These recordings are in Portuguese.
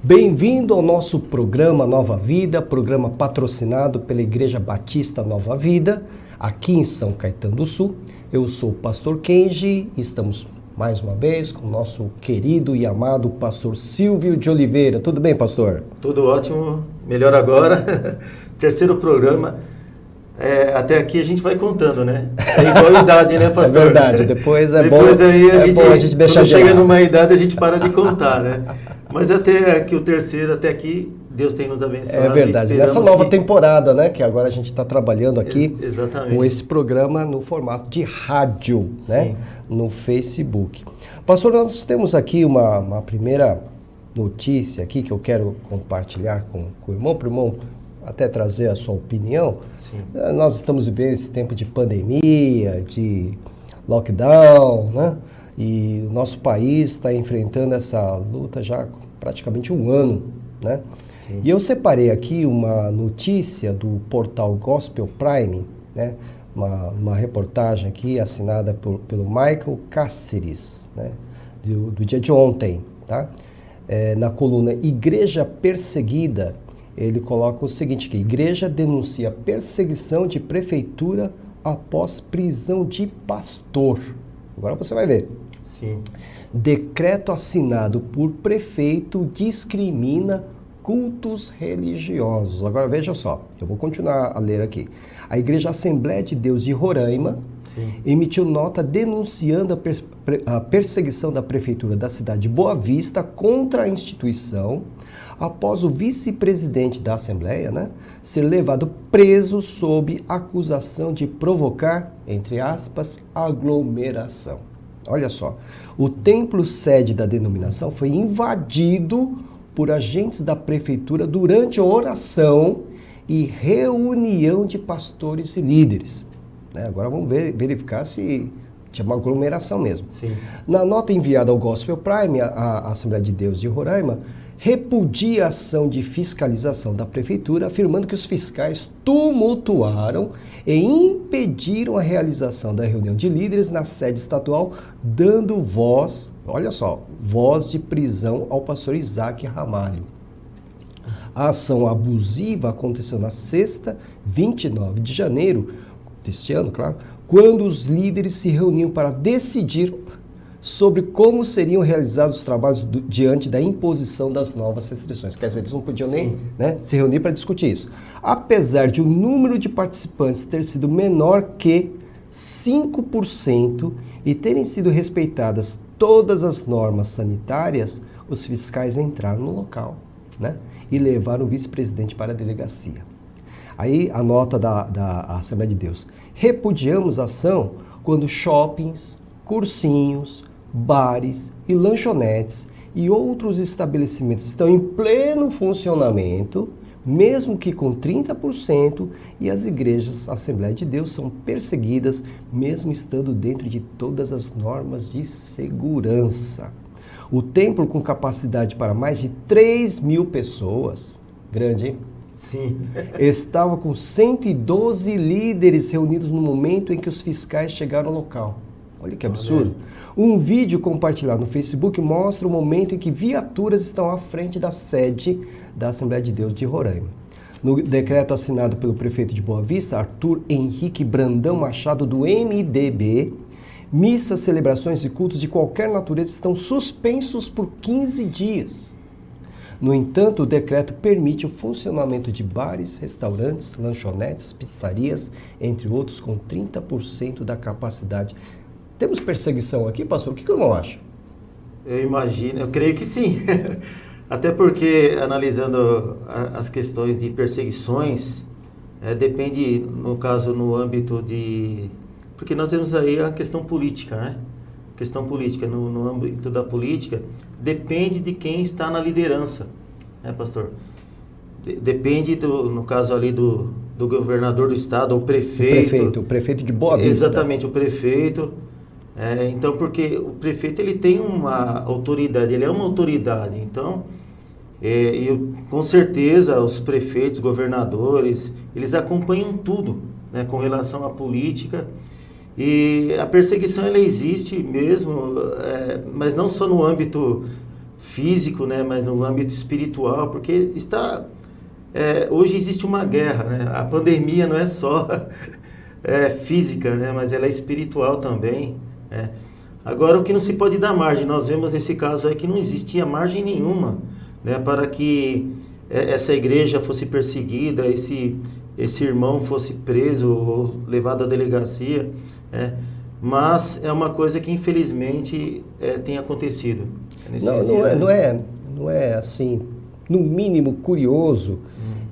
Bem-vindo ao nosso programa Nova Vida, programa patrocinado pela Igreja Batista Nova Vida, aqui em São Caetano do Sul. Eu sou o pastor Kenji e estamos mais uma vez com o nosso querido e amado pastor Silvio de Oliveira. Tudo bem, pastor? Tudo ótimo, melhor agora. Terceiro programa. Até aqui a gente vai contando, né? É igual a idade, né, pastor? É verdade, depois Depois bom, aí a gente deixa quando de chega lado. numa idade a gente para de contar, né? Mas até aqui o terceiro, até aqui, Deus tem nos abençoado. É verdade, nessa nova temporada, né, que agora a gente está trabalhando aqui com esse programa no formato de rádio, né, no Facebook. Pastor, nós temos aqui uma primeira notícia aqui que eu quero compartilhar com o irmão, para o irmão até trazer a sua opinião. Sim. Nós estamos vivendo esse tempo de pandemia, de lockdown, né? E o nosso país está enfrentando essa luta já há praticamente um ano, né? Sim. E eu separei aqui uma notícia do portal Gospel Prime, né? Uma reportagem aqui assinada pelo Michael Cáceres, né? Do dia de ontem, tá? Na coluna Igreja Perseguida, ele coloca o seguinte aqui: igreja denuncia perseguição de prefeitura após prisão de pastor. Agora você vai ver. Sim. Decreto assinado por prefeito discrimina cultos religiosos. Agora veja só, eu vou continuar a ler aqui. A Igreja Assembleia de Deus de Roraima emitiu nota denunciando a perseguição da prefeitura da cidade de Boa Vista contra a instituição, após o vice-presidente da Assembleia, né, ser levado preso sob acusação de provocar, entre aspas, aglomeração. Olha só, o templo sede da denominação foi invadido por agentes da prefeitura durante a oração e reunião de pastores e líderes. Agora vamos verificar se tinha uma aglomeração mesmo. Sim. Na nota enviada ao Gospel Prime, a Assembleia de Deus de Roraima repudia a ação de fiscalização da prefeitura, afirmando que os fiscais tumultuaram e impediram a realização da reunião de líderes na sede estadual, dando voz, olha só, voz de prisão ao pastor Isaac Ramalho. A ação abusiva aconteceu na sexta, 29 de janeiro deste ano, claro, quando os líderes se reuniam para decidir sobre como seriam realizados os trabalhos diante da imposição das novas restrições. Quer dizer, eles não podiam nem se reunir para discutir isso. Apesar de o número de participantes ter sido menor que 5% e terem sido respeitadas todas as normas sanitárias, os fiscais entraram no local, né, e levaram o vice-presidente para a delegacia. Aí a nota da Assembleia de Deus: repudiamos a ação quando shoppings, cursinhos, bares e lanchonetes e outros estabelecimentos estão em pleno funcionamento, mesmo que com 30%, e as igrejas Assembleia de Deus são perseguidas, mesmo estando dentro de todas as normas de segurança. O templo, com capacidade para mais de 3.000 pessoas, grande, hein? Sim. Estava com 112 líderes reunidos no momento em que os fiscais chegaram ao local. Olha que absurdo. Um vídeo compartilhado no Facebook mostra o momento em que viaturas estão à frente da sede da Assembleia de Deus de Roraima. No decreto assinado pelo prefeito de Boa Vista, Arthur Henrique Brandão Machado, do MDB, missas, celebrações e cultos de qualquer natureza estão suspensos por 15 dias. No entanto, o decreto permite o funcionamento de bares, restaurantes, lanchonetes, pizzarias, entre outros, com 30% da capacidade. Temos perseguição aqui, pastor? O que o irmão acha? Eu imagino, eu creio que sim. Até porque, analisando as questões de perseguições, depende, no caso, no âmbito de... Porque nós temos aí a questão política, né? Questão política, no âmbito da política, depende de quem está na liderança, né, pastor? Depende, no caso ali, do governador do estado, o prefeito. O prefeito de Boa Vista. Exatamente, o prefeito. Então, porque o prefeito, ele tem uma autoridade, ele é uma autoridade. Então, com certeza, os prefeitos, governadores, eles acompanham tudo, né, com relação à política. E a perseguição, ela existe mesmo, mas não só no âmbito físico, né, mas no âmbito espiritual, porque hoje existe uma guerra, né? A pandemia não é só física, né, mas ela é espiritual também, né? Agora, o que não se pode dar margem, nós vemos nesse caso aí que não existia margem nenhuma, né, para que essa igreja fosse perseguida, esse irmão fosse preso ou levado à delegacia, né? Mas é uma coisa que infelizmente tem acontecido. Não é assim, no mínimo curioso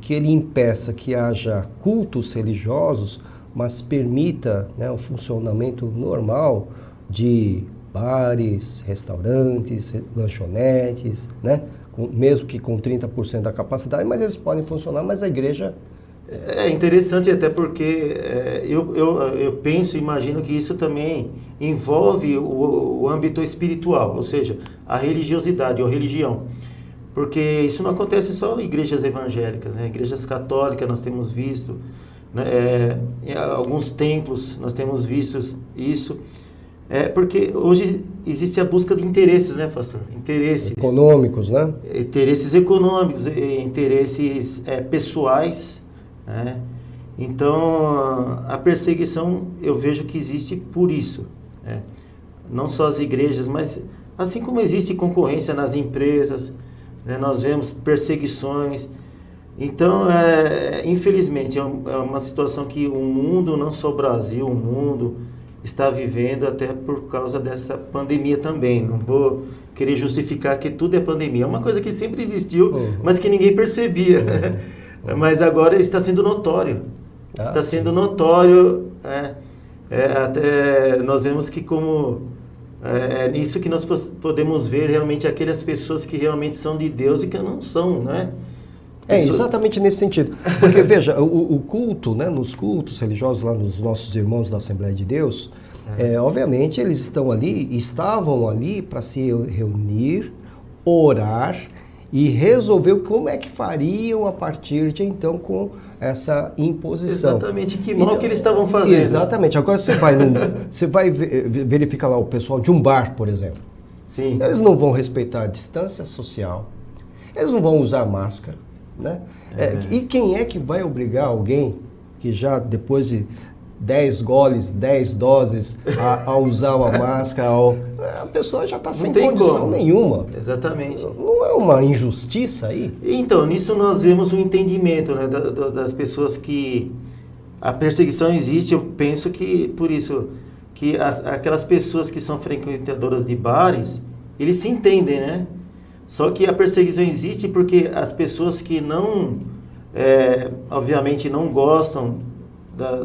que ele impeça que haja cultos religiosos, mas permita, né, o funcionamento normal de bares, restaurantes, lanchonetes, né? Mesmo que com 30% da capacidade, mas eles podem funcionar, mas a igreja... É interessante até porque eu penso, imagino que isso também envolve o âmbito espiritual, ou seja, a religiosidade ou religião. Porque isso não acontece só em igrejas evangélicas, né? Igrejas católicas nós temos visto, né? Em alguns templos nós temos visto isso. Porque hoje existe a busca de interesses, né, pastor? Interesses econômicos, né? Interesses econômicos, interesses pessoais, né? Então, a perseguição eu vejo que existe por isso, né? Não só as igrejas, mas assim como existe concorrência nas empresas, né, nós vemos perseguições. Então, infelizmente, é uma situação que o mundo, não só o Brasil, o mundo está vivendo até por causa dessa pandemia também. Não vou querer justificar que tudo é pandemia. É uma coisa que sempre existiu, mas que ninguém percebia. Mas agora está sendo notório. Está sendo notório. Até nós vemos que é nisso que nós podemos ver realmente aquelas pessoas que realmente são de Deus e que não são, né? Exatamente nesse sentido. Porque, veja, o culto, né, nos cultos religiosos, lá nos nossos irmãos da Assembleia de Deus, obviamente eles estavam ali para se reunir, orar e resolver como é que fariam a partir de então com essa imposição. Exatamente, que mal que eles estavam fazendo. Exatamente. Agora você vai verificar lá o pessoal de um bar, por exemplo. Sim. Eles não vão respeitar a distância social, eles não vão usar máscara, né? E quem é que vai obrigar alguém que já depois de 10 goles, 10 doses a usar uma máscara? A pessoa já está sem condição nenhuma. Exatamente. Não é uma injustiça aí? Então, nisso nós vemos um entendimento, né, das pessoas que a perseguição existe. Eu penso que, por isso, que aquelas pessoas que são frequentadoras de bares, eles se entendem, né? Só que a perseguição existe porque as pessoas que não, obviamente não gostam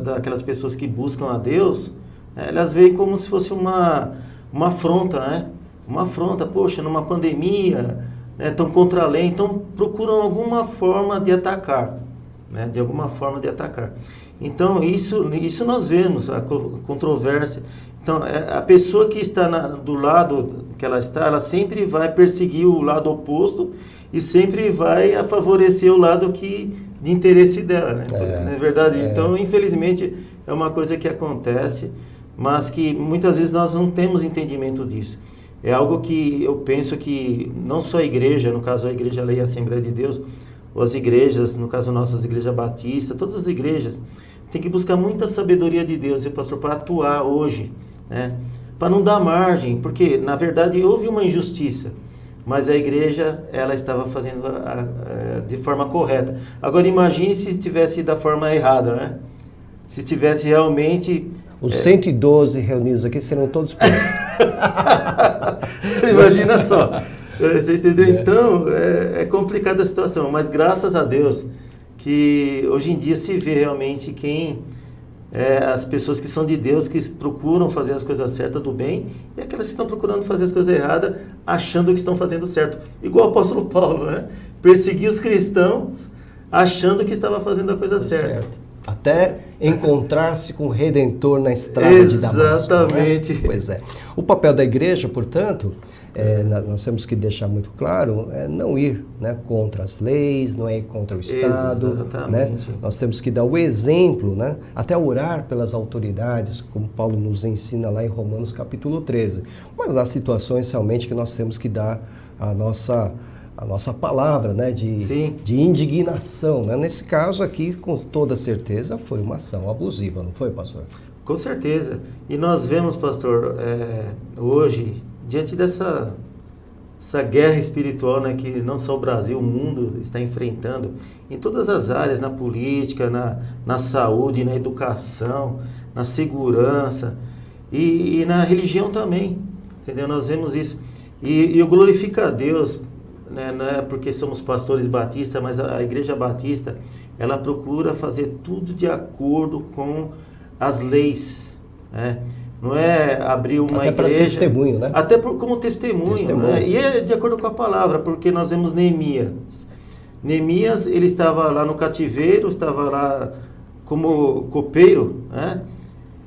daquelas pessoas que buscam a Deus, elas veem como se fosse uma afronta, né? Uma afronta, poxa, numa pandemia, né, estão contra a lei, então procuram alguma forma de atacar, né? De alguma forma de atacar. Então, isso nós vemos, a controvérsia. Então, a pessoa que está do lado que ela está, ela sempre vai perseguir o lado oposto e sempre vai favorecer o lado de interesse dela, né? Não é verdade? Então, infelizmente, é uma coisa que acontece, mas que muitas vezes nós não temos entendimento disso. É algo que eu penso que não só a igreja, no caso a Igreja Lei e a Assembleia de Deus, ou as igrejas, no caso nossas igrejas batistas, todas as igrejas, tem que buscar muita sabedoria de Deus, e pastor, para atuar hoje, né? Para não dar margem, porque na verdade houve uma injustiça, mas a igreja ela estava fazendo de forma correta. Agora imagine se estivesse da forma errada, né? Se estivesse realmente... Os 112 reunidos aqui serão todos presos. Imagina só, você entendeu? Então é complicada a situação, mas graças a Deus que hoje em dia se vê realmente as pessoas que são de Deus, que procuram fazer as coisas certas do bem, e aquelas que estão procurando fazer as coisas erradas, achando que estão fazendo certo. Igual o apóstolo Paulo, né? Perseguir os cristãos, achando que estava fazendo a coisa certa. Até encontrar-se com o Redentor na estrada de Damasco. Exatamente. Né? Pois é. O papel da igreja, portanto, nós temos que deixar muito claro, não ir, né, contra as leis, não é ir contra o Estado. Né? Nós temos que dar o exemplo, né, até orar pelas autoridades, como Paulo nos ensina lá em Romanos capítulo 13. Mas há situações realmente que nós temos que dar a nossa palavra, né, Sim. de indignação, né? Nesse caso aqui, com toda certeza, foi uma ação abusiva, não foi, pastor? Com certeza. E nós vemos, pastor, hoje, diante dessa guerra espiritual, né, que não só o Brasil, o mundo está enfrentando, em todas as áreas, na política, na saúde, na educação, na segurança e na religião também, entendeu? Nós vemos isso. E eu glorifico a Deus, né, não é porque somos pastores batistas, mas a Igreja Batista, ela procura fazer tudo de acordo com as leis, né? Não é abrir uma até igreja... Até testemunho, né? Até como testemunho, né? E é de acordo com a palavra, porque nós vemos Neemias. Neemias, ele estava lá no cativeiro, estava lá como copeiro, né?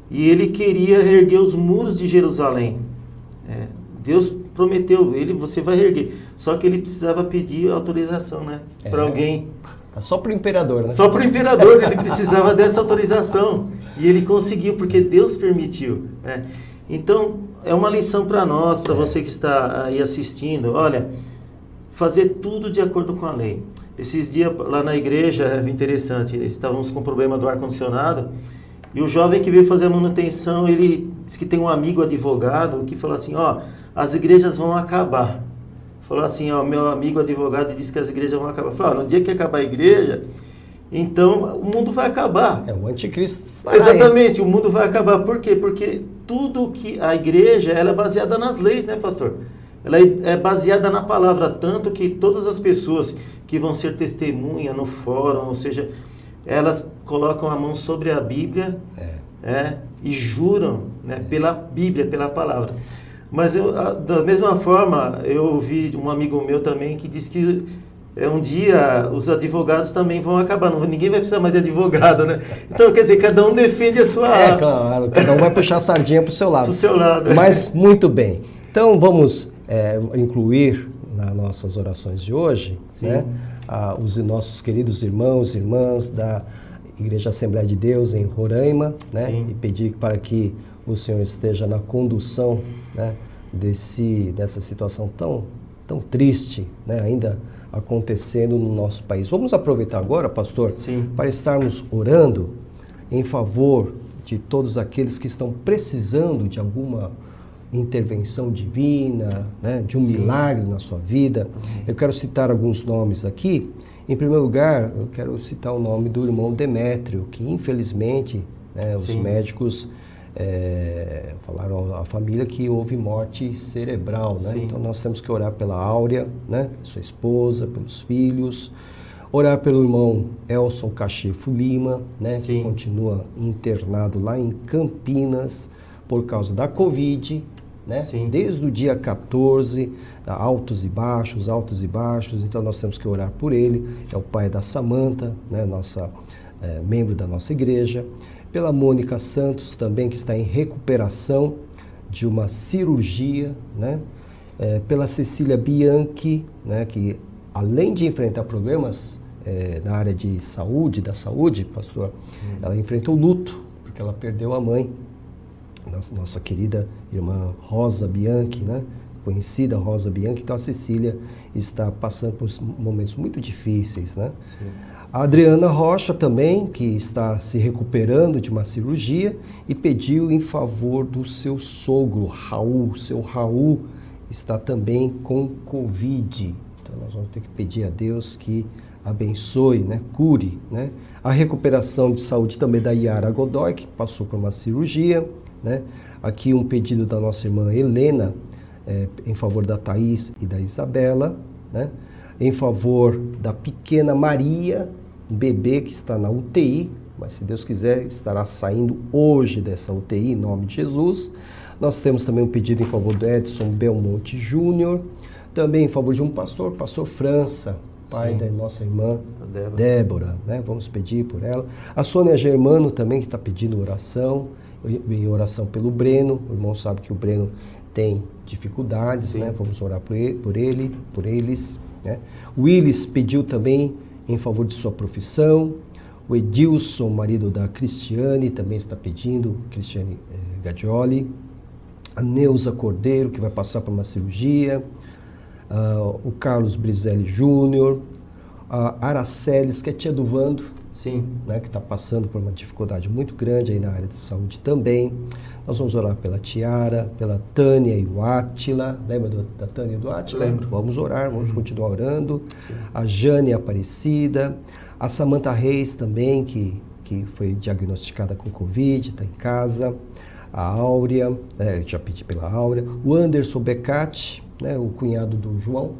E ele queria erguer os muros de Jerusalém. Deus prometeu, você vai erguer. Só que ele precisava pedir autorização, né? Para alguém. Só para o imperador, né? Só para o imperador, ele precisava dessa autorização. E ele conseguiu, porque Deus permitiu, né? Então, é uma lição para nós, para você que está aí assistindo. Olha, fazer tudo de acordo com a lei. Esses dias lá na igreja, é interessante, estávamos com problema do ar-condicionado, e o jovem que veio fazer a manutenção, ele disse que tem um amigo advogado que falou assim, as igrejas vão acabar. Falou assim, meu amigo advogado disse que as igrejas vão acabar. Falou, no dia que acabar a igreja, então o mundo vai acabar. O anticristo está Exatamente, o mundo vai acabar. Por quê? Porque tudo que a igreja, ela é baseada nas leis, né, pastor? Ela é baseada na palavra, tanto que todas as pessoas que vão ser testemunha no fórum, ou seja, elas colocam a mão sobre a Bíblia e juram, né, pela Bíblia, pela palavra. Mas da mesma forma, eu ouvi um amigo meu também que disse que um dia os advogados também vão acabar, ninguém vai precisar mais de advogado, né? Então, quer dizer, cada um defende a sua... claro, cada um vai puxar a sardinha para o seu lado. Pro seu lado. Mas, muito bem. Então, vamos incluir nas nossas orações de hoje, né, os nossos queridos irmãos e irmãs da Igreja Assembleia de Deus em Roraima, né? E pedir para que o Senhor esteja na condução, né, dessa situação tão triste, né, ainda acontecendo no nosso país. Vamos aproveitar agora, pastor, para estarmos orando em favor de todos aqueles que estão precisando de alguma intervenção divina, né, de um milagre na sua vida. Eu quero citar alguns nomes aqui. Em primeiro lugar, eu quero citar o nome do irmão Demétrio, que infelizmente, né, os médicos falaram à família que houve morte cerebral, né? Então nós temos que orar pela Áurea, né, sua esposa, pelos filhos, orar pelo irmão Elson Cachefo Lima, né, que continua internado lá em Campinas por causa da Covid, né? Desde o dia 14, altos e baixos, então nós temos que orar por ele. É o pai da Samanta, né, membro da nossa igreja. Pela Mônica Santos também, que está em recuperação de uma cirurgia, né? Pela Cecília Bianchi, né, que além de enfrentar problemas na área da saúde, pastor, ela enfrentou luto, porque ela perdeu a mãe, nossa querida irmã Rosa Bianchi, né? Conhecida Rosa Bianchi. Então a Cecília está passando por momentos muito difíceis, né? A Adriana Rocha também, que está se recuperando de uma cirurgia e pediu em favor do seu sogro, Raul. Seu Raul está também com Covid. Então nós vamos ter que pedir a Deus que abençoe, né, cure, né? A recuperação de saúde também da Yara Godoy, que passou por uma cirurgia, né? Aqui um pedido da nossa irmã Helena, em favor da Thaís e da Isabela, né? Em favor da pequena Maria, um bebê que está na UTI, mas se Deus quiser estará saindo hoje dessa UTI, em nome de Jesus. Nós temos também um pedido em favor do Edson Belmonte Júnior, também em favor de um pastor França, pai da nossa irmã Débora, né? Vamos pedir por ela. A Sônia Germano também, que está pedindo oração, em oração pelo Breno. O irmão sabe que o Breno tem dificuldades, né? Vamos orar por eles, né? O Willis pediu também em favor de sua profissão. O Edilson, marido da Cristiane, também está pedindo, Cristiane Gadioli. A Neuza Cordeiro, que vai passar por uma cirurgia. o Carlos Brizelli Júnior, a Araceles, que é tia do Vando, Sim. né, que está passando por uma dificuldade muito grande aí na área de saúde também. Nós vamos orar pela Tiara, pela Tânia e o Átila. Lembra da Tânia e do Átila? Lembro. Vamos orar, vamos continuar orando. Sim. A Jane Aparecida, a Samantha Reis também, que foi diagnosticada com Covid, está em casa. A Áurea, já pedi pela Áurea. O Anderson Becati, né, o cunhado do João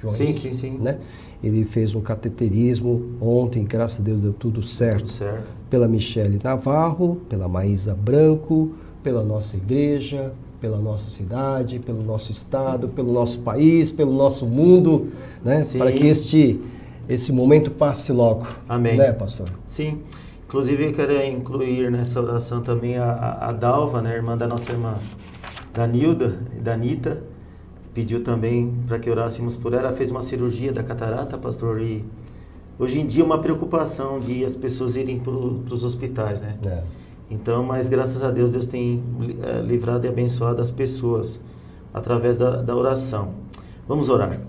Sim, Henrique, sim, sim. né? Ele fez um cateterismo ontem, graças a Deus deu tudo certo. Tudo certo. Pela Michele Navarro, pela Maísa Branco, pela nossa igreja, pela nossa cidade, pelo nosso estado, pelo nosso país, pelo nosso mundo, né? Sim. Para que esse momento passe logo. Amém. Né, pastor? Sim. Inclusive, eu quero incluir nessa oração também a Dalva, né, irmã da nossa irmã Danilda e Danita, pediu também para que orássemos por ela. Ela fez uma cirurgia da catarata, pastor, e hoje em dia é uma preocupação de as pessoas irem para os hospitais, né? É. Então, mas graças a Deus, Deus tem livrado e abençoado as pessoas através da oração. Vamos orar.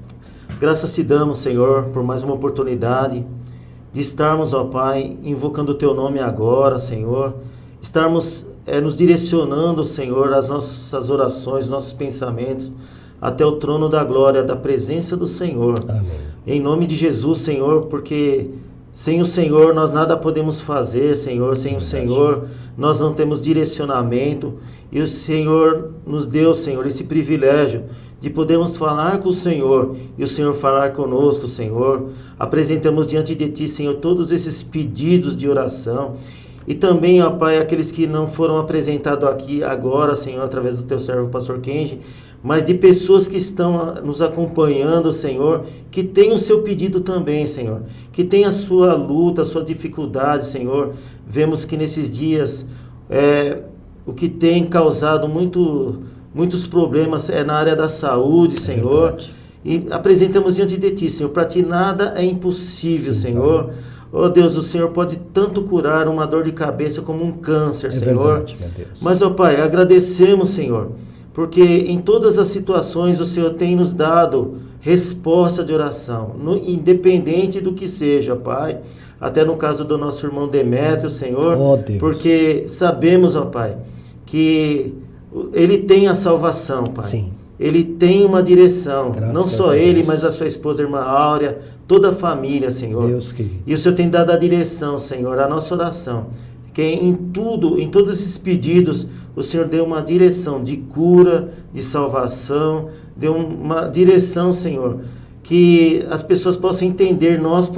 Graças te damos, Senhor, por mais uma oportunidade de estarmos, ó Pai, invocando o Teu nome agora, Senhor, estarmos nos direcionando, Senhor, as nossas orações, nossos pensamentos, até o trono da glória, da presença do Senhor. Amém. Em nome de Jesus, Senhor, porque sem o Senhor nós nada podemos fazer, Senhor, sem o Senhor nós não temos direcionamento, e o Senhor nos deu, Senhor, esse privilégio de podermos falar com o Senhor e o Senhor falar conosco, Senhor. Apresentamos diante de Ti, Senhor, todos esses pedidos de oração e também, ó Pai, aqueles que não foram apresentados aqui agora, Senhor, através do Teu servo, Pastor Kenji, mas de pessoas que estão nos acompanhando, Senhor, que tem o seu pedido também, Senhor, que tem a sua luta, a sua dificuldade, Senhor. Vemos que nesses dias o que tem causado muitos problemas é na área da saúde, Senhor, e apresentamos diante de Ti, Senhor. Para Ti nada é impossível, Sim, Senhor. Pai. Oh Deus, o Senhor pode tanto curar uma dor de cabeça como um câncer, Senhor. Verdade, meu Deus. Mas, ó Pai, agradecemos, Senhor, porque em todas as situações o Senhor tem nos dado resposta de oração, independente do que seja, Pai. Até no caso do nosso irmão Demétrio, Senhor, Oh, Deus. porque sabemos, ó Pai, que ele tem a salvação, Pai. Sim. Ele tem uma direção, Graças não só a ele, Deus. mas a sua esposa, a irmã Áurea, toda a família, Senhor. Deus querido. E o Senhor tem dado a direção, Senhor, a nossa oração. Que em tudo, em todos esses pedidos, o Senhor deu uma direção de cura, de salvação, deu uma direção, Senhor, que as pessoas possam entender, nós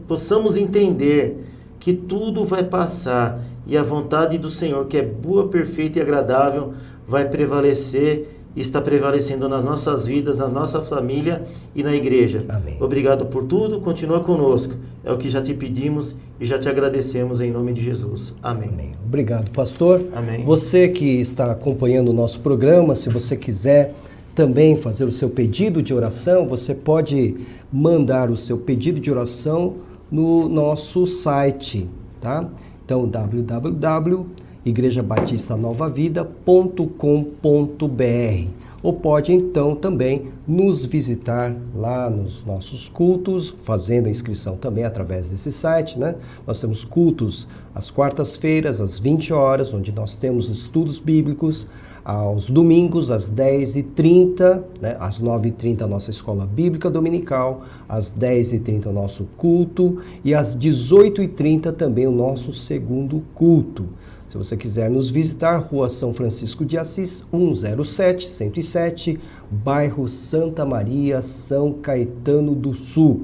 possamos entender que tudo vai passar e a vontade do Senhor, que é boa, perfeita e agradável, vai prevalecer e está prevalecendo nas nossas vidas, na nossa família e na igreja. Amém. Obrigado por tudo, continua conosco. É o que já te pedimos e já te agradecemos em nome de Jesus. Amém. Amém. Obrigado, pastor. Amém. Você que está acompanhando o nosso programa, se você quiser também fazer o seu pedido de oração, você pode mandar o seu pedido de oração no nosso site, tá? Então, www.igrejabatista-novavida.com.br, ou pode então também nos visitar lá nos nossos cultos, fazendo a inscrição também através desse site, né? Nós temos cultos às quartas-feiras, às 20 horas, onde nós temos estudos bíblicos, aos domingos, às 10h30, né? Às 9h30 a nossa escola bíblica dominical, às 10h30 o nosso culto e às 18h30 também o nosso segundo culto. Se você quiser nos visitar, Rua São Francisco de Assis, 107, bairro Santa Maria, São Caetano do Sul.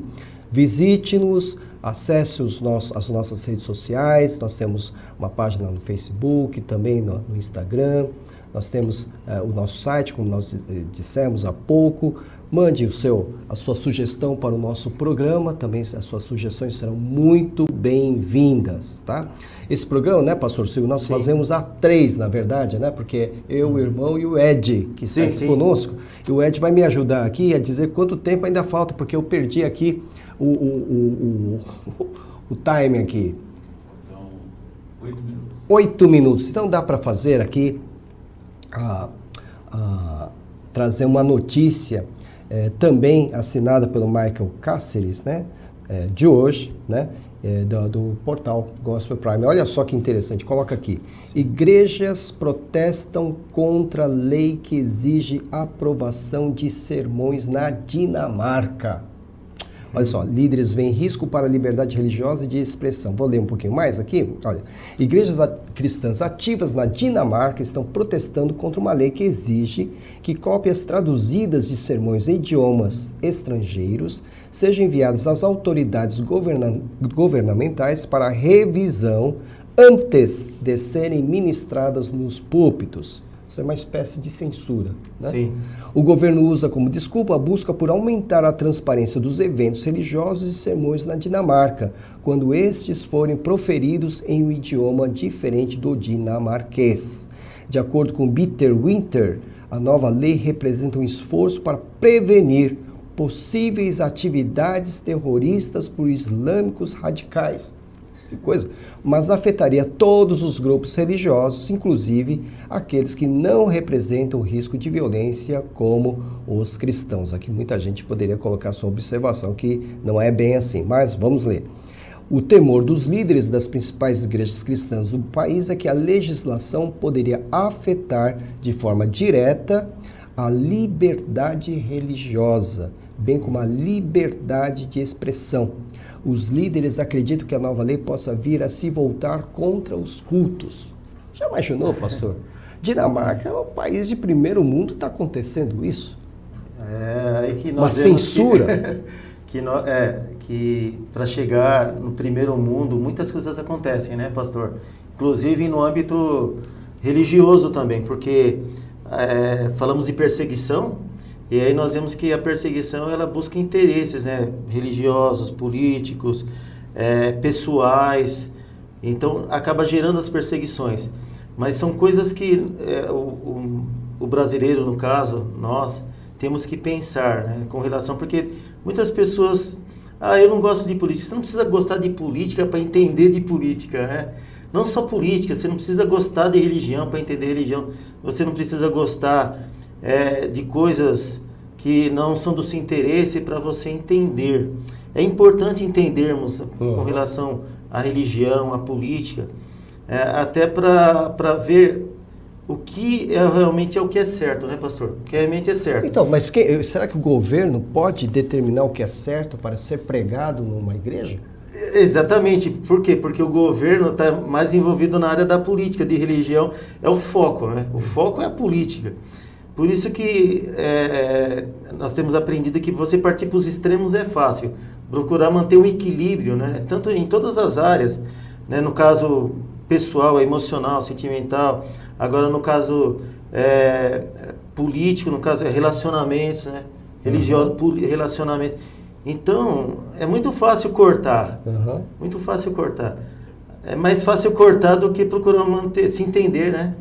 Visite-nos, acesse as nossas redes sociais, nós temos uma página no Facebook, também no Instagram, nós temos o nosso site, como nós dissemos há pouco. Mande a sua sugestão para o nosso programa, também as suas sugestões serão muito bem-vindas, tá? Esse programa, né, pastor Silvio, nós fazemos há 3, na verdade, né? Porque eu, o irmão e o Ed, que está aqui conosco. E o Ed vai me ajudar aqui a dizer quanto tempo ainda falta, porque eu perdi aqui o time aqui. Então, 8 minutos. 8 minutos. Então dá para fazer aqui, trazer uma notícia também assinada pelo Michael Cáceres, né, de hoje, né, do portal Gospel Prime. Olha só que interessante, coloca aqui. Igrejas protestam contra a lei que exige aprovação de sermões na Dinamarca. Olha só, líderes veem risco para a liberdade religiosa e de expressão. Vou ler um pouquinho mais aqui. Olha, igrejas cristãs ativas na Dinamarca estão protestando contra uma lei que exige que cópias traduzidas de sermões em idiomas estrangeiros sejam enviadas às autoridades governamentais para revisão antes de serem ministradas nos púlpitos. Isso é uma espécie de censura, né? Sim. O governo usa como desculpa a busca por aumentar a transparência dos eventos religiosos e sermões na Dinamarca, quando estes forem proferidos em um idioma diferente do dinamarquês. De acordo com Peter Winter, a nova lei representa um esforço para prevenir possíveis atividades terroristas por islâmicos radicais. Que coisa! Mas afetaria todos os grupos religiosos, inclusive aqueles que não representam o risco de violência, como os cristãos. Aqui muita gente poderia colocar sua observação que não é bem assim, mas vamos ler. O temor dos líderes das principais igrejas cristãs do país é que a legislação poderia afetar de forma direta a liberdade religiosa, bem como a liberdade de expressão. Os líderes acreditam que a nova lei possa vir a se voltar contra os cultos. Já imaginou, pastor? Dinamarca é um país de primeiro mundo, está acontecendo isso? Aí que Uma nós vemos censura? que para chegar no primeiro mundo, muitas coisas acontecem, né, pastor? Inclusive no âmbito religioso também, porque falamos de perseguição. E aí nós vemos que a perseguição, ela busca interesses, né, religiosos, políticos, pessoais. Então, acaba gerando as perseguições. Mas são coisas que o brasileiro, no caso, nós, temos que pensar, né, com relação... Porque muitas pessoas... eu não gosto de política. Você não precisa gostar de política para entender de política, né? Não só política, você não precisa gostar de religião para entender religião. Você não precisa gostar... de coisas que não são do seu interesse para você entender. É importante entendermos com relação à religião, à política, até para ver o que realmente é o que é certo, né, pastor? O que realmente é certo. Então, mas será que o governo pode determinar o que é certo para ser pregado numa igreja? Exatamente. Por quê? Porque o governo está mais envolvido na área da política, de religião. É o foco, né? O foco é a política. Por isso que nós temos aprendido que você partir para os extremos é fácil. Procurar manter um equilíbrio, né? Tanto em todas as áreas, né? No caso pessoal, emocional, sentimental. Agora no caso político, no caso relacionamentos, né? Religiosos, relacionamentos. Então, é muito fácil cortar. Muito fácil cortar. É mais fácil cortar do que procurar se entender, né?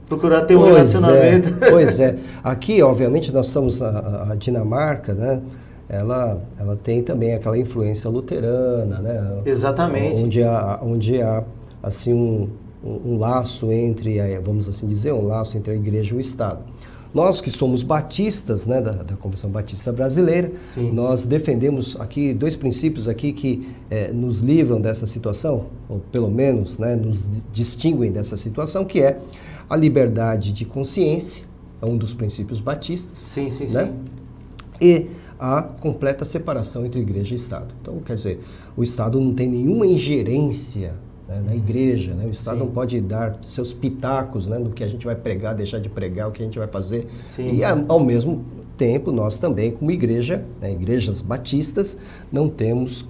Procurar ter um relacionamento. Pois é. Aqui, obviamente, nós estamos a Dinamarca, né? Ela tem também aquela influência luterana, né? Exatamente. Onde há assim um laço entre, vamos assim dizer, um laço entre a igreja e o Estado. Nós que somos batistas, né, da Convenção Batista Brasileira, Sim. Nós defendemos aqui dois princípios aqui que nos livram dessa situação, ou pelo menos, né, nos distinguem dessa situação, que é a liberdade de consciência, é um dos princípios batistas. Sim, sim, né? sim. E a completa separação entre igreja e Estado. Então, quer dizer, o Estado não tem nenhuma ingerência, né, na igreja, né? O Estado Sim. não pode dar seus pitacos, né, no que a gente vai pregar, deixar de pregar, o que a gente vai fazer. Sim. E ao mesmo tempo, nós também, como igreja, né, igrejas batistas, não temos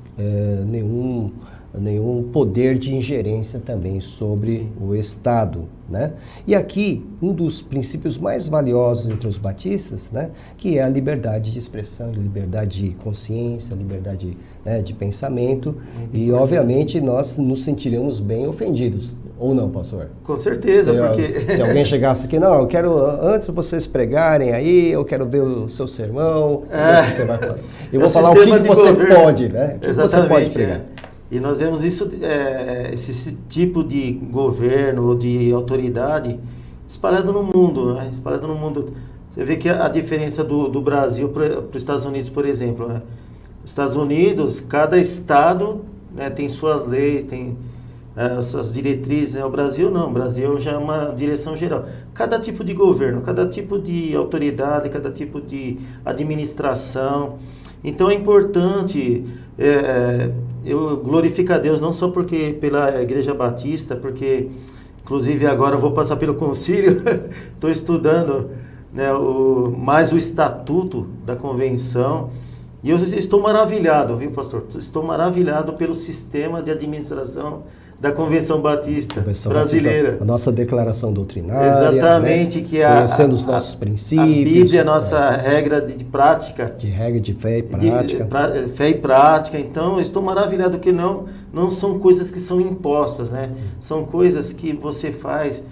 nenhum poder de ingerência também sobre Sim. o Estado, né? E aqui, um dos princípios mais valiosos entre os batistas, né, que é a liberdade de expressão, liberdade de consciência, liberdade, né, de pensamento, e obviamente nós nos sentiremos bem ofendidos, ou não, pastor? Com certeza, porque... Se alguém chegasse aqui, não, eu quero, antes de vocês pregarem aí, eu quero ver o seu sermão, o que você vai falar. Eu vou falar o que você pode, né? O que você pode pregar. E nós vemos isso, esse tipo de governo ou de autoridade espalhado no mundo, né? Espalhado no mundo. Você vê que a diferença do Brasil para os Estados Unidos, por exemplo, né? Os Estados Unidos, cada estado, né, tem suas leis, tem essas diretrizes, né? O Brasil não, o Brasil já é uma direção geral. Cada tipo de governo, cada tipo de autoridade, cada tipo de administração. Então é importante, eu glorifico a Deus não só porque pela Igreja Batista, porque inclusive agora eu vou passar pelo concílio, estou estudando, né, mais o estatuto da convenção, e eu estou maravilhado, viu, pastor? Estou maravilhado pelo sistema de administração da Convenção Batista brasileira. Batista, a nossa declaração doutrinária. Exatamente, né? Que conhecendo os nossos princípios. A Bíblia é a nossa regra de prática. De regra de fé e prática. Fé e prática. Então, eu estou maravilhado que não são coisas que são impostas, né? São coisas que você faz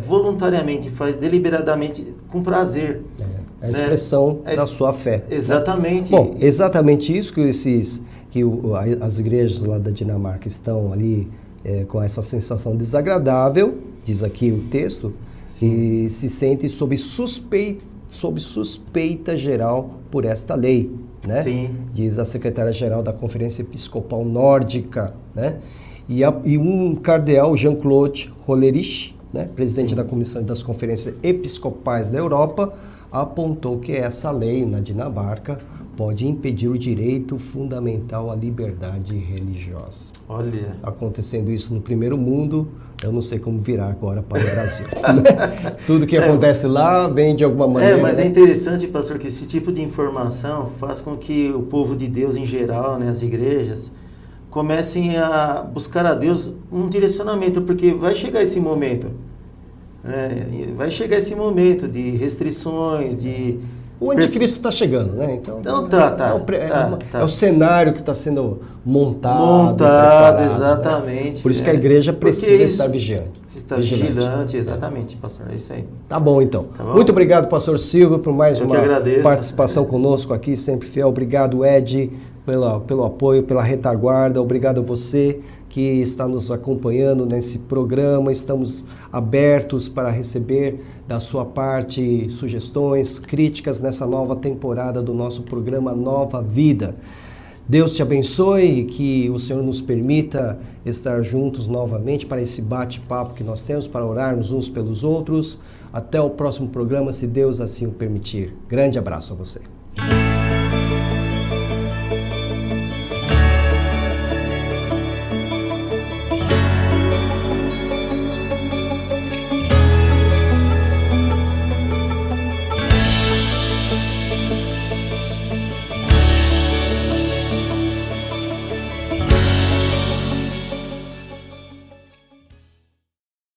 voluntariamente, faz deliberadamente, com prazer. É a expressão da sua fé. Exatamente. Bom, exatamente isso que as igrejas lá da Dinamarca estão ali com essa sensação desagradável, diz aqui o texto, e se sentem sob suspeita geral por esta lei, né? Sim. Diz a secretária-geral da Conferência Episcopal Nórdica, né? E um cardeal, Jean-Claude Hollerich, né, presidente da Comissão das Conferências Episcopais da Europa, apontou que essa lei na Dinamarca pode impedir o direito fundamental à liberdade religiosa. Olha. Acontecendo isso no primeiro mundo, eu não sei como virá agora para o Brasil. Tudo que acontece lá vem de alguma maneira. Mas é interessante, pastor, que esse tipo de informação faz com que o povo de Deus em geral, né, as igrejas, comecem a buscar a Deus um direcionamento, porque vai chegar esse momento. Vai chegar esse momento de restrições, de... O anticristo está chegando, né? Então tá. É o cenário que está sendo montado, exatamente. Né? Por isso que a igreja precisa estar vigiante. Está vigilante, exatamente, pastor. É isso aí. Tá bom, então. Tá bom? Muito obrigado, pastor Silvio, por mais uma participação É. conosco aqui, sempre fiel. Obrigado, Ed, pelo apoio, pela retaguarda. Obrigado a você que está nos acompanhando nesse programa. Estamos abertos para receber da sua parte sugestões, críticas nessa nova temporada do nosso programa Nova Vida. Deus te abençoe e que o Senhor nos permita estar juntos novamente para esse bate-papo que nós temos, para orarmos uns pelos outros. Até o próximo programa, se Deus assim o permitir. Grande abraço a você.